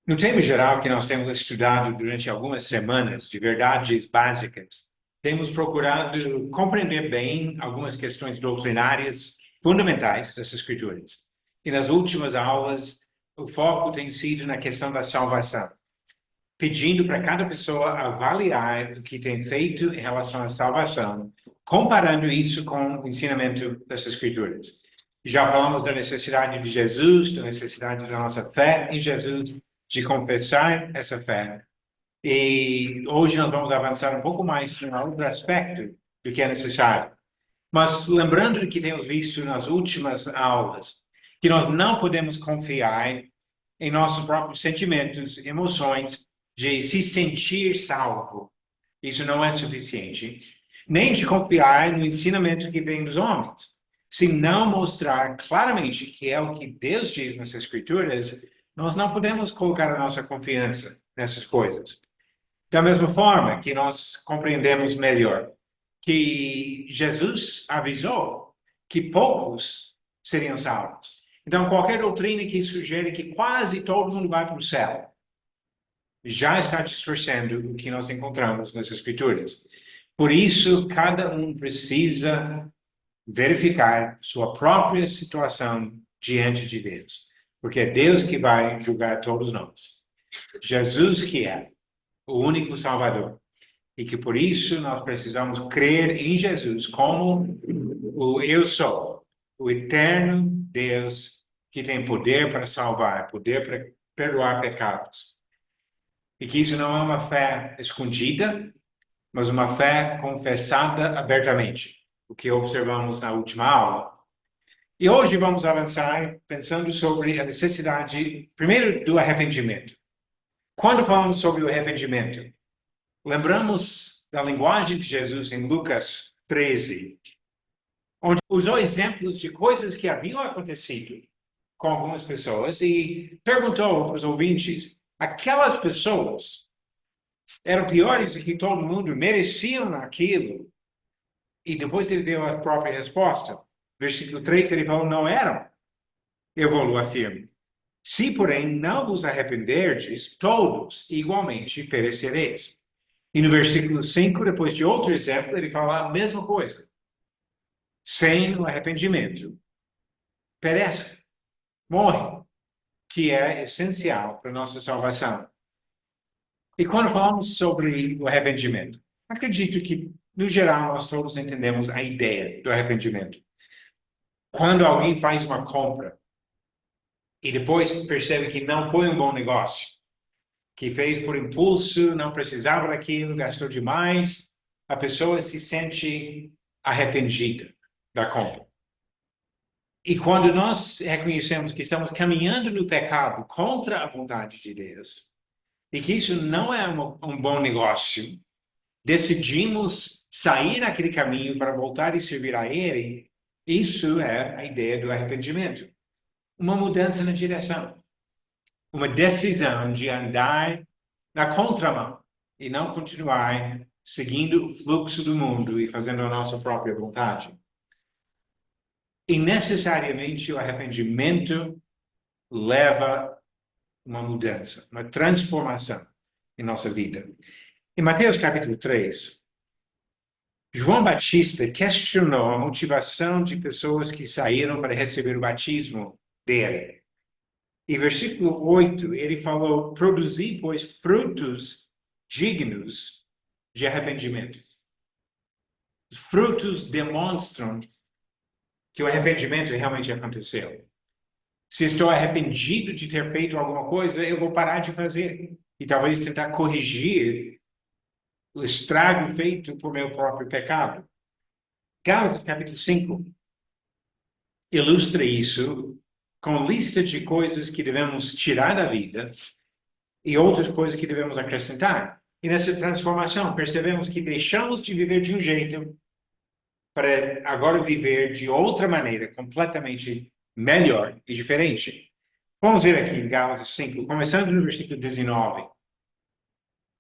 No tema geral que nós temos estudado durante algumas semanas de verdades básicas, temos procurado compreender bem algumas questões doutrinárias fundamentais das Escrituras. E nas últimas aulas, o foco tem sido na questão da salvação, pedindo para cada pessoa avaliar o que tem feito em relação à salvação, comparando isso com o ensinamento das Escrituras. Já falamos da necessidade de Jesus, da necessidade da nossa fé em Jesus, de confessar essa fé. E hoje nós vamos avançar um pouco mais para um outro aspecto do que é necessário. Mas lembrando do que temos visto nas últimas aulas, que nós não podemos confiar em nossos próprios sentimentos, emoções, de se sentir salvo. Isso não é suficiente. Nem de confiar no ensinamento que vem dos homens. Se não mostrar claramente que é o que Deus diz nas Escrituras, nós não podemos colocar a nossa confiança nessas coisas. Da mesma forma que nós compreendemos melhor que Jesus avisou que poucos seriam salvos. Então, qualquer doutrina que sugere que quase todo mundo vai para o céu já está distorcendo o que nós encontramos nas Escrituras. Por isso, cada um precisa verificar sua própria situação diante de Deus, porque é Deus que vai julgar todos nós. Jesus que é o único Salvador. E que por isso nós precisamos crer em Jesus como o eu sou, o eterno Deus que tem poder para salvar, poder para perdoar pecados. E que isso não é uma fé escondida, mas uma fé confessada abertamente, o que observamos na última aula. E hoje vamos avançar pensando sobre a necessidade, primeiro, do arrependimento. Quando falamos sobre o arrependimento, lembramos da linguagem de Jesus em Lucas 13, onde usou exemplos de coisas que haviam acontecido com algumas pessoas e perguntou para os ouvintes, aquelas pessoas eram piores do que todo mundo, mereciam aquilo? E depois ele deu a própria resposta. Versículo 3, ele falou, não eram. Eu vou afirmo. Se, porém, não vos arrependerdes, todos igualmente perecereis. E no versículo 5, depois de outro exemplo, ele fala a mesma coisa. Sem o arrependimento, perece, morre, que é essencial para a nossa salvação. E quando falamos sobre o arrependimento, acredito que, no geral, nós todos entendemos a ideia do arrependimento. Quando alguém faz uma compra e depois percebe que não foi um bom negócio, que fez por impulso, não precisava daquilo, gastou demais, a pessoa se sente arrependida da compra. E quando nós reconhecemos que estamos caminhando no pecado contra a vontade de Deus, e que isso não é um bom negócio, decidimos sair naquele caminho para voltar e servir a Ele, isso é a ideia do arrependimento. Uma mudança na direção. Uma decisão de andar na contramão e não continuar seguindo o fluxo do mundo e fazendo a nossa própria vontade. E necessariamente o arrependimento leva uma mudança, uma transformação em nossa vida. Em Mateus capítulo 3, João Batista questionou a motivação de pessoas que saíram para receber o batismo dele. Em versículo 8, ele falou, produzi, pois, frutos dignos de arrependimento. Os frutos demonstram que o arrependimento realmente aconteceu. Se estou arrependido de ter feito alguma coisa, eu vou parar de fazer. E talvez tentar corrigir o estrago feito por meu próprio pecado. Gálatas capítulo 5 ilustra isso com lista de coisas que devemos tirar da vida e outras coisas que devemos acrescentar. E nessa transformação, percebemos que deixamos de viver de um jeito para agora viver de outra maneira, completamente melhor e diferente. Vamos ver aqui em Gálatas 5, começando no versículo 19.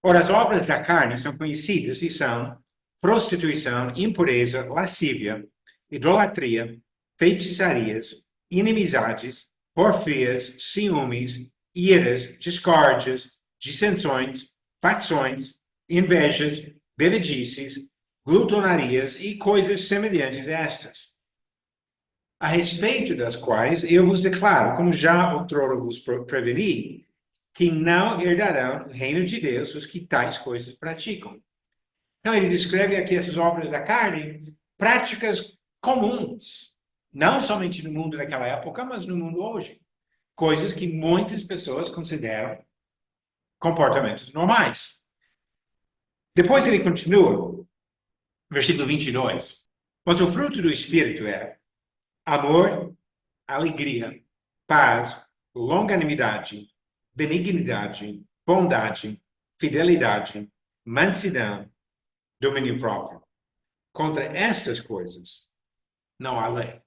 Ora, as obras da carne são conhecidas e são prostituição, impureza, lascívia, idolatria, feitiçarias, inimizades, porfias, ciúmes, iras, discórdias, dissensões, facções, invejas, bebedices, glutonarias e coisas semelhantes a estas, a respeito das quais eu vos declaro, como já outrora vos preveni, que não herdarão o reino de Deus os que tais coisas praticam. Então, ele descreve aqui essas obras da carne, práticas comuns, não somente no mundo daquela época, mas no mundo hoje. Coisas que muitas pessoas consideram comportamentos normais. Depois ele continua, versículo 22. Mas o fruto do Espírito é amor, alegria, paz, longanimidade, benignidade, bondade, fidelidade, mansidão, domínio próprio. Contra estas coisas não há lei.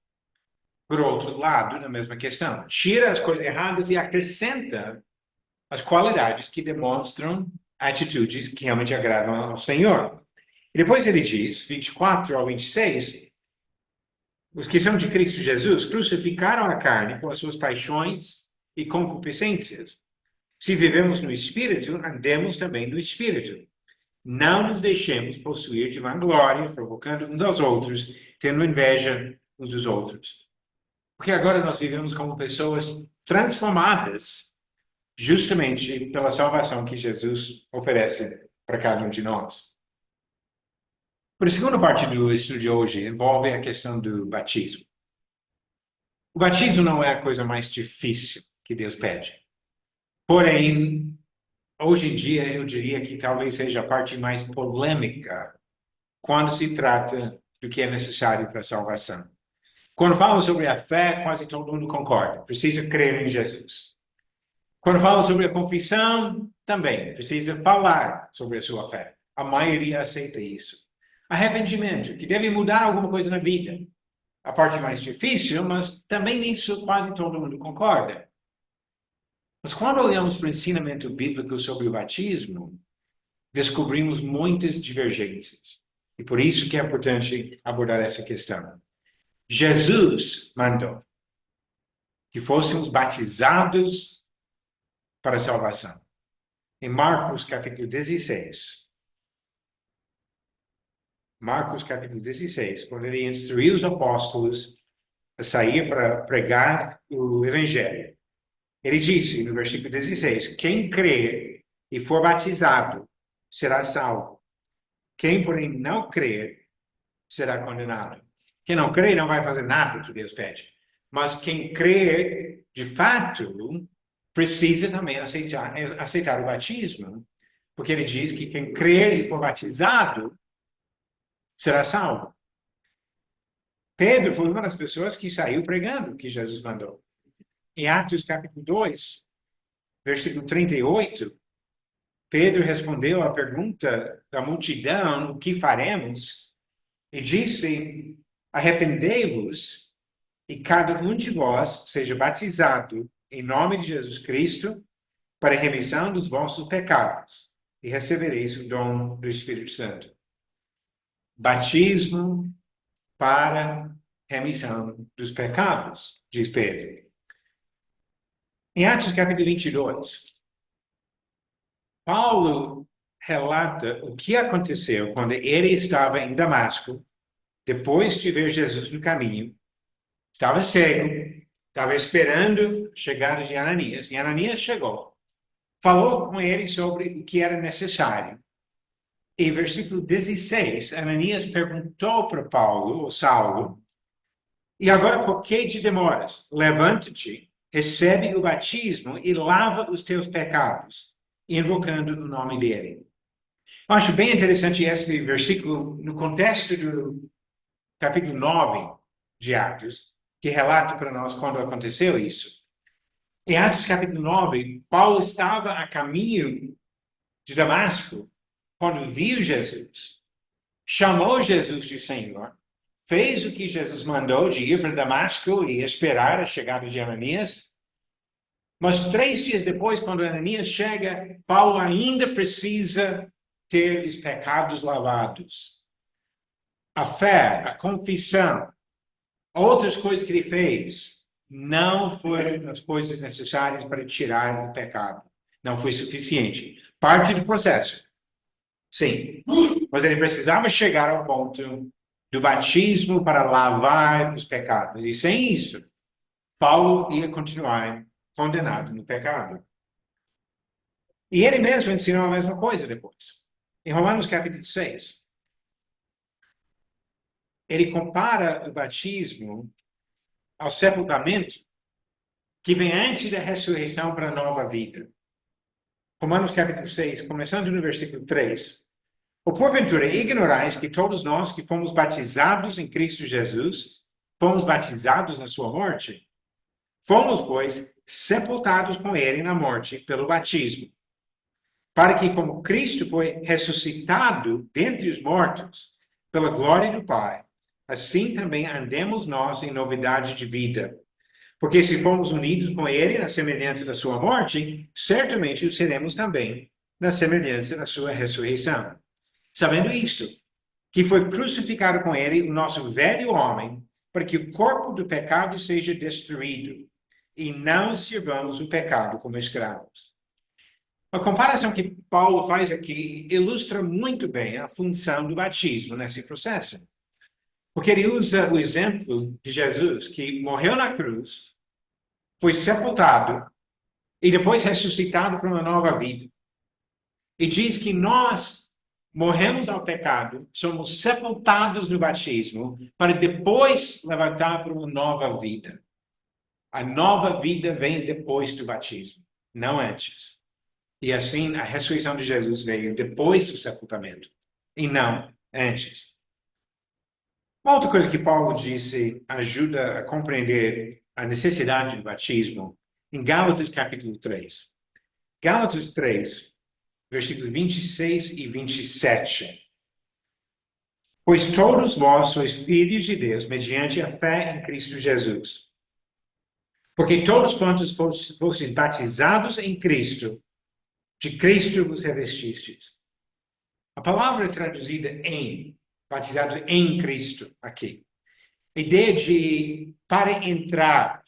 Por outro lado, na mesma questão, tira as coisas erradas e acrescenta as qualidades que demonstram atitudes que realmente agradam ao Senhor. E depois ele diz, 24 ao 26, os que são de Cristo Jesus crucificaram a carne com as suas paixões e concupiscências. Se vivemos no Espírito, andemos também no Espírito. Não nos deixemos possuir de vanglória, provocando uns aos outros, tendo inveja uns dos outros. Porque agora nós vivemos como pessoas transformadas justamente pela salvação que Jesus oferece para cada um de nós. Por a segunda parte do estudo de hoje envolve a questão do batismo. O batismo não é a coisa mais difícil que Deus pede. Porém, hoje em dia, eu diria que talvez seja a parte mais polêmica quando se trata do que é necessário para a salvação. Quando fala sobre a fé, quase todo mundo concorda. Precisa crer em Jesus. Quando fala sobre a confissão, também precisa falar sobre a sua fé. A maioria aceita isso. Arrependimento, que deve mudar alguma coisa na vida. A parte mais difícil, mas também nisso quase todo mundo concorda. Mas quando olhamos para o ensinamento bíblico sobre o batismo, descobrimos muitas divergências. E por isso que é importante abordar essa questão. Jesus mandou que fôssemos batizados para a salvação. Em Marcos capítulo 16. Marcos capítulo 16, quando ele instruiu os apóstolos a sair para pregar o evangelho. Ele disse no versículo 16, quem crer e for batizado será salvo. Quem, porém, não crer será condenado. Quem não crê não vai fazer nada que Deus pede. Mas quem crer, de fato, precisa também aceitar o batismo, porque ele diz que quem crer e for batizado será salvo. Pedro foi uma das pessoas que saiu pregando o que Jesus mandou. Em Atos capítulo 2, versículo 38, Pedro respondeu à pergunta da multidão, o que faremos? E disse, arrependei-vos e cada um de vós seja batizado em nome de Jesus Cristo para a remissão dos vossos pecados e recebereis o dom do Espírito Santo. Batismo para remissão dos pecados, diz Pedro. Em Atos capítulo 22, Paulo relata o que aconteceu quando ele estava em Damasco, depois de ver Jesus no caminho, estava cego, estava esperando a chegada de Ananias, e Ananias chegou, falou com ele sobre o que era necessário. Em versículo 16, Ananias perguntou para Paulo, ou Saulo, e agora por que te demoras? Levanta-te, recebe o batismo e lava os teus pecados, invocando o nome dele. Eu acho bem interessante esse versículo no contexto do capítulo 9 de Atos, que relata para nós quando aconteceu isso. Em Atos capítulo 9, Paulo estava a caminho de Damasco quando viu Jesus, chamou Jesus de Senhor, fez o que Jesus mandou de ir para Damasco e esperar a chegada de Ananias. Mas 3 dias depois, quando Ananias chega, Paulo ainda precisa ter os pecados lavados. A fé, a confissão, outras coisas que ele fez, não foram as coisas necessárias para tirar o pecado. Não foi suficiente. Parte do processo. Sim. Mas ele precisava chegar ao ponto do batismo para lavar os pecados. E sem isso, Paulo ia continuar condenado no pecado. E ele mesmo ensinou a mesma coisa depois. Em Romanos capítulo 6, ele compara o batismo ao sepultamento que vem antes da ressurreição para a nova vida. Romanos capítulo 6, começando no versículo 3. Ou porventura ignorais que todos nós que fomos batizados em Cristo Jesus, fomos batizados na sua morte? Fomos, pois, sepultados com ele na morte pelo batismo, para que, como Cristo foi ressuscitado dentre os mortos, pela glória do Pai, assim também andemos nós em novidade de vida. Porque se fomos unidos com ele na semelhança da sua morte, certamente o seremos também na semelhança da sua ressurreição. Sabendo isto, que foi crucificado com ele o nosso velho homem, para que o corpo do pecado seja destruído, e não sirvamos o pecado como escravos. A comparação que Paulo faz aqui ilustra muito bem a função do batismo nesse processo. Porque ele usa o exemplo de Jesus, que morreu na cruz, foi sepultado e depois ressuscitado para uma nova vida. E diz que nós morremos ao pecado, somos sepultados no batismo, para depois levantar para uma nova vida. A nova vida vem depois do batismo, não antes. E assim, a ressurreição de Jesus veio depois do sepultamento, e não antes. Uma outra coisa que Paulo disse ajuda a compreender a necessidade do batismo em Gálatas capítulo 3. Gálatas 3, versículos 26 e 27. Pois todos vós sois filhos de Deus mediante a fé em Cristo Jesus. Porque todos quantos fostes batizados em Cristo, de Cristo vos revestistes. A palavra traduzida em, batizado em Cristo, aqui. A ideia de para entrar.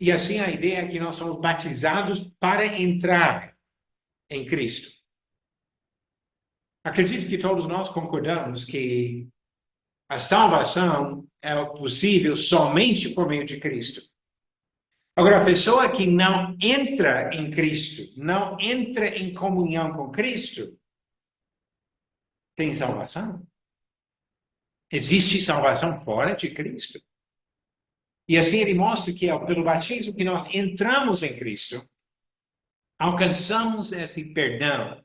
E assim a ideia é que nós somos batizados para entrar em Cristo. Acredito que todos nós concordamos que a salvação é possível somente por meio de Cristo. Agora, a pessoa que não entra em Cristo, não entra em comunhão com Cristo, tem salvação? Existe salvação fora de Cristo? E assim ele mostra que é pelo batismo que nós entramos em Cristo, alcançamos esse perdão,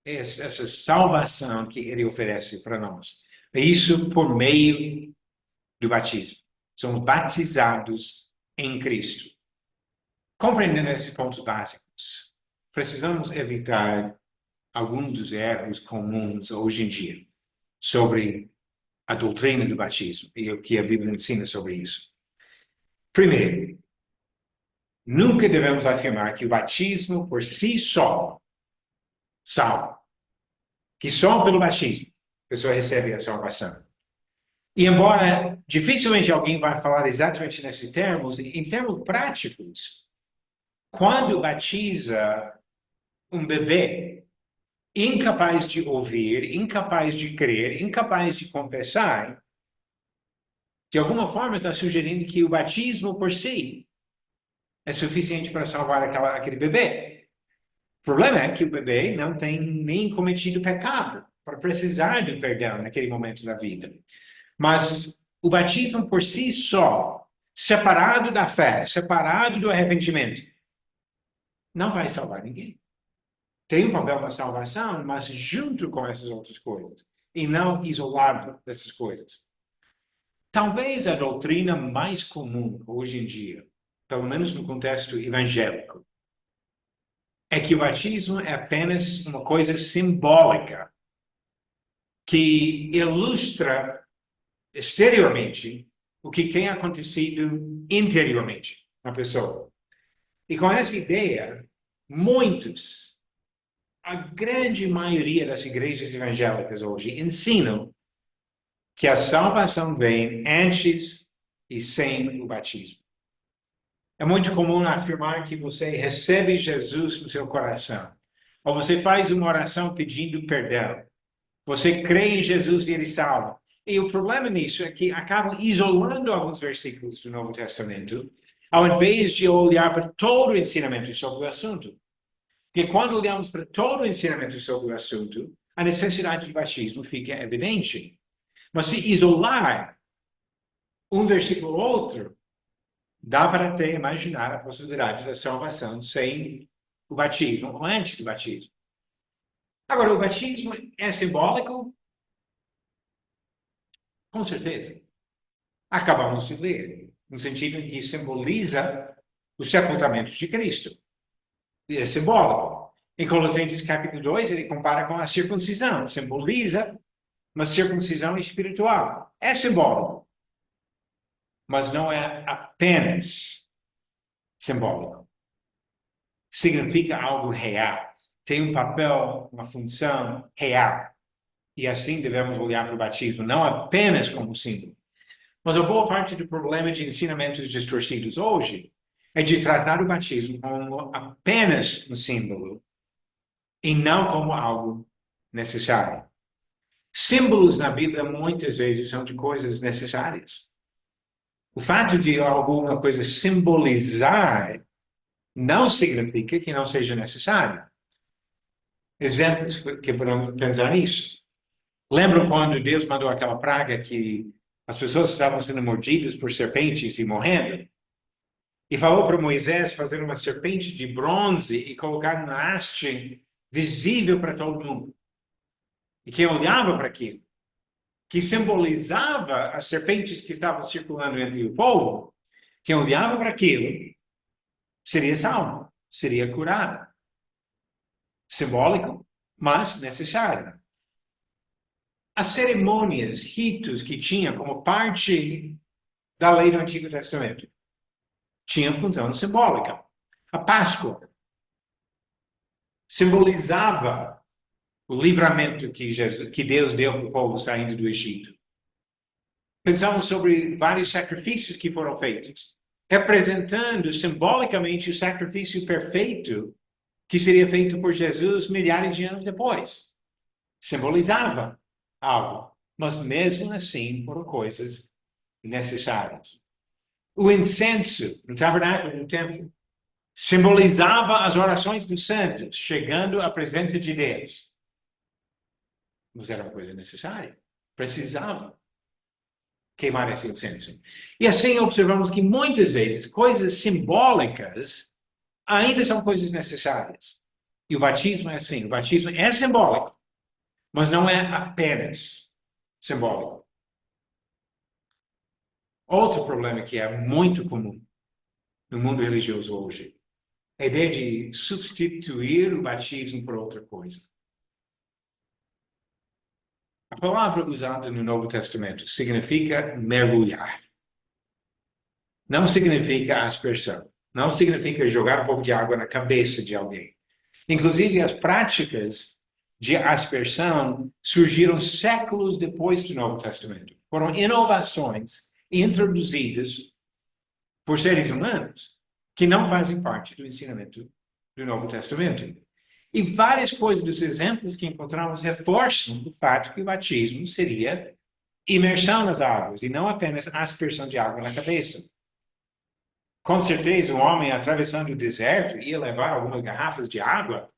essa salvação que ele oferece para nós. Isso por meio do batismo. Somos batizados em Cristo. Compreendendo esses pontos básicos, precisamos evitar alguns dos erros comuns hoje em dia sobre a doutrina do batismo e o que a Bíblia ensina sobre isso. Primeiro, nunca devemos afirmar que o batismo por si só salva. Que só pelo batismo a pessoa recebe a salvação. E embora dificilmente alguém vai falar exatamente nesses termos, em termos práticos, quando batiza um bebê incapaz de ouvir, incapaz de crer, incapaz de confessar, de alguma forma está sugerindo que o batismo por si é suficiente para salvar aquele bebê. O problema é que o bebê não tem nem cometido pecado para precisar do perdão naquele momento da vida. Mas o batismo por si só, separado da fé, separado do arrependimento, não vai salvar ninguém. Tem um papel na salvação, mas junto com essas outras coisas, e não isolado dessas coisas. Talvez a doutrina mais comum hoje em dia, pelo menos no contexto evangélico, é que o batismo é apenas uma coisa simbólica que ilustra exteriormente o que tem acontecido interiormente na pessoa. E com essa ideia, a grande maioria das igrejas evangélicas hoje ensinam que a salvação vem antes e sem o batismo. É muito comum afirmar que você recebe Jesus no seu coração. Ou você faz uma oração pedindo perdão. Você crê em Jesus e ele salva. E o problema nisso é que acabam isolando alguns versículos do Novo Testamento, ao invés de olhar para todo o ensinamento sobre o assunto. Porque quando olhamos para todo o ensinamento sobre o assunto, a necessidade de batismo fica evidente. Mas se isolar um versículo ou outro, dá para até imaginar a possibilidade da salvação sem o batismo ou antes do batismo. Agora, o batismo é simbólico? Com certeza. Acabamos de ler, no sentido em que simboliza o sepultamento de Cristo. E é simbólico. Em Colossenses capítulo 2, ele compara com a circuncisão, simboliza uma circuncisão espiritual. É simbólico, mas não é apenas simbólico. Significa algo real. Tem um papel, uma função real. E assim devemos olhar para o batismo, não apenas como símbolo. Mas a boa parte do problema de ensinamentos distorcidos hoje é de tratar o batismo como apenas um símbolo e não como algo necessário. Símbolos na Bíblia muitas vezes são de coisas necessárias. O fato de alguma coisa simbolizar não significa que não seja necessário. Exemplos que podemos pensar nisso. Lembram quando Deus mandou aquela praga que as pessoas estavam sendo mordidas por serpentes e morrendo? E falou para Moisés fazer uma serpente de bronze e colocar na haste visível para todo mundo. E quem olhava para aquilo, que simbolizava as serpentes que estavam circulando entre o povo, quem olhava para aquilo seria salvo, seria curado. Simbólico, mas necessário. As cerimônias, ritos que tinha como parte da lei do Antigo Testamento tinham função simbólica. A Páscoa simbolizava o livramento que Deus deu para o povo saindo do Egito. Pensamos sobre vários sacrifícios que foram feitos, representando simbolicamente o sacrifício perfeito que seria feito por Jesus milhares de anos depois. Simbolizava algo, mas mesmo assim foram coisas necessárias. O incenso no tabernáculo, no templo, simbolizava as orações dos santos, chegando à presença de Deus. Mas era uma coisa necessária. Precisava queimar esse incenso. E assim observamos que muitas vezes coisas simbólicas ainda são coisas necessárias. E o batismo é assim. O batismo é simbólico, mas não é apenas simbólico. Outro problema que é muito comum no mundo religioso hoje é a ideia de substituir o batismo por outra coisa. A palavra usada no Novo Testamento significa mergulhar. Não significa aspersão. Não significa jogar um pouco de água na cabeça de alguém. Inclusive, as práticas de aspersão surgiram séculos depois do Novo Testamento. Foram inovações introduzidas por seres humanos que não fazem parte do ensinamento do Novo Testamento. E várias coisas dos exemplos que encontramos reforçam o fato que o batismo seria imersão nas águas e não apenas aspersão de água na cabeça. Com certeza, um homem atravessando o deserto ia levar algumas garrafas de água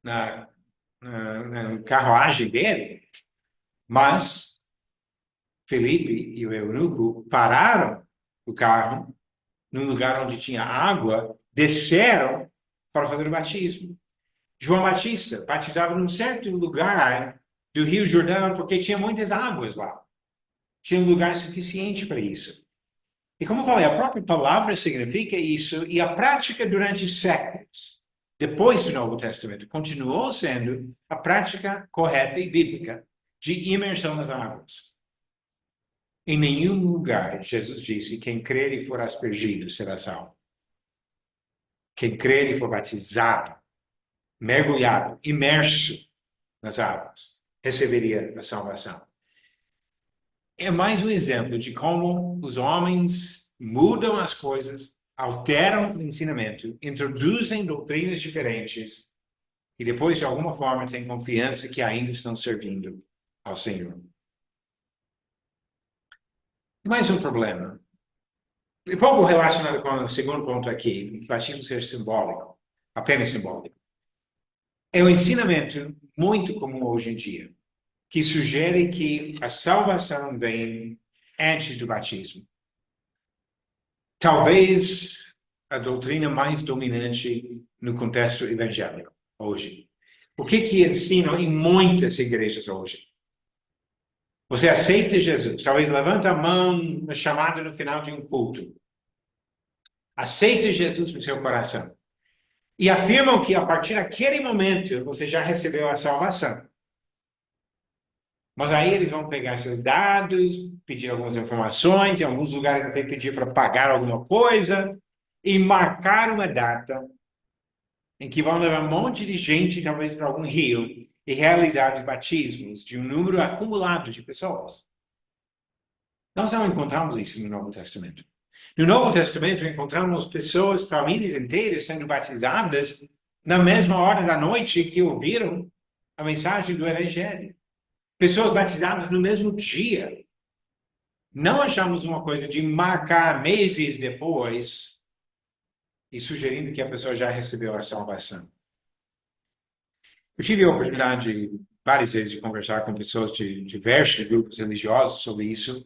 na carruagem dele, mas Felipe e o eunuco pararam o carro num lugar onde tinha água, desceram para fazer o batismo. João Batista batizava num certo lugar do Rio Jordão, porque tinha muitas águas lá. Tinha um lugar suficiente para isso. E como eu falei, a própria palavra significa isso, e a prática durante séculos, depois do Novo Testamento, continuou sendo a prática correta e bíblica de imersão nas águas. Em nenhum lugar, Jesus disse, quem crer e for aspergido será salvo. Quem crer e for batizado, mergulhado, imerso nas águas, receberia a salvação. É mais um exemplo de como os homens mudam as coisas alteram o ensinamento, introduzem doutrinas diferentes e depois, de alguma forma, têm confiança que ainda estão servindo ao Senhor. Mais um problema. E pouco relacionado com o segundo ponto aqui, o batismo ser simbólico, apenas simbólico. É um ensinamento muito comum hoje em dia, que sugere que a salvação vem antes do batismo. Talvez a doutrina mais dominante no contexto evangélico hoje. O que ensinam em muitas igrejas hoje? Você aceita Jesus. Talvez levanta a mão na chamada no final de um culto. Aceita Jesus no seu coração. E afirmam que a partir daquele momento você já recebeu a salvação. Mas aí eles vão pegar seus dados, pedir algumas informações, em alguns lugares até pedir para pagar alguma coisa e marcar uma data em que vão levar um monte de gente, talvez para algum rio, e realizar os batismos de um número acumulado de pessoas. Nós não encontramos isso no Novo Testamento. No Novo Testamento encontramos pessoas, famílias inteiras sendo batizadas na mesma hora da noite que ouviram a mensagem do Evangelho. Pessoas batizadas no mesmo dia. Não achamos uma coisa de marcar meses depois e sugerindo que a pessoa já recebeu a salvação. Eu tive a oportunidade várias vezes de conversar com pessoas de diversos grupos religiosos sobre isso,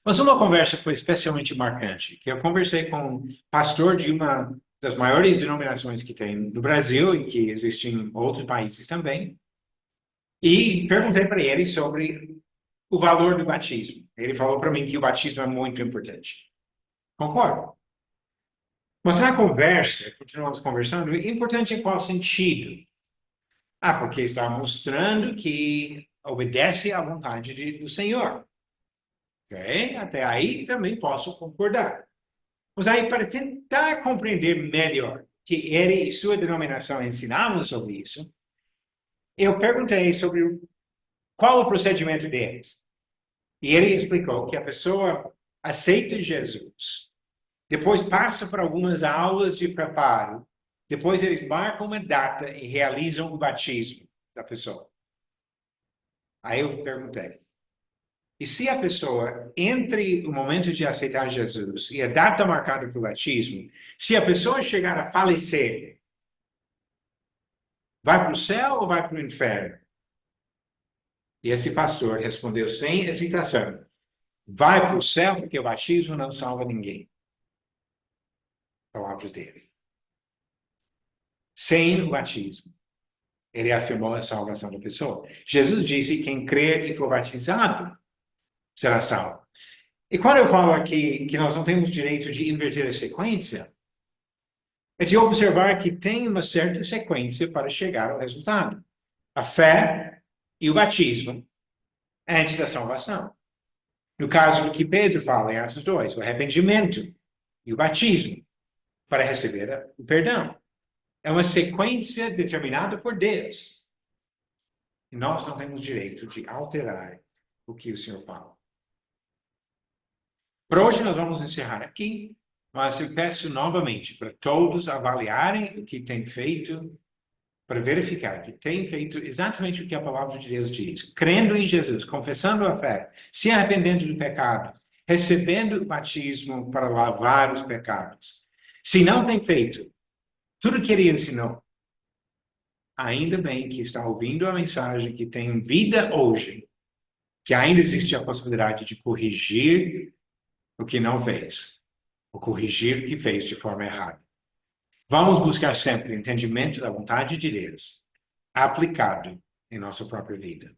mas uma conversa foi especialmente marcante, que eu conversei com um pastor de uma das maiores denominações que tem no Brasil e que existe em outros países também, e perguntei para ele sobre o valor do batismo. Ele falou para mim que o batismo é muito importante. Concordo. Mas na conversa, continuamos conversando, é importante em qual sentido? Porque está mostrando que obedece à vontade do Senhor. Ok? Até aí também posso concordar. Mas aí, para tentar compreender melhor que ele e sua denominação ensinavam sobre isso, eu perguntei sobre qual o procedimento deles. E ele explicou que a pessoa aceita Jesus, depois passa por algumas aulas de preparo, depois eles marcam uma data e realizam o batismo da pessoa. Aí eu perguntei, e se a pessoa, entre o momento de aceitar Jesus e a data marcada para o batismo, se a pessoa chegar a falecer, vai para o céu ou vai para o inferno? E esse pastor respondeu sem hesitação, vai para o céu porque o batismo não salva ninguém. Palavras dele. Sem o batismo, ele afirmou a salvação da pessoa. Jesus disse, quem crer e for batizado será salvo. E quando eu falo aqui que nós não temos direito de inverter a sequência, é de observar que tem uma certa sequência para chegar ao resultado. A fé e o batismo antes da salvação. No caso do que Pedro fala em Atos 2, o arrependimento e o batismo para receber o perdão. É uma sequência determinada por Deus. E nós não temos direito de alterar o que o Senhor fala. Por hoje nós vamos encerrar aqui, mas eu peço novamente para todos avaliarem o que tem feito, para verificar que tem feito exatamente o que a palavra de Deus diz. Crendo em Jesus, confessando a fé, se arrependendo do pecado, recebendo o batismo para lavar os pecados. Se não tem feito tudo o que ele ensinou, ainda bem que está ouvindo a mensagem que tem vida hoje, que ainda existe a possibilidade de corrigir o que não fez, ou corrigir o que fez de forma errada. Vamos buscar sempre o entendimento da vontade de Deus aplicado em nossa própria vida.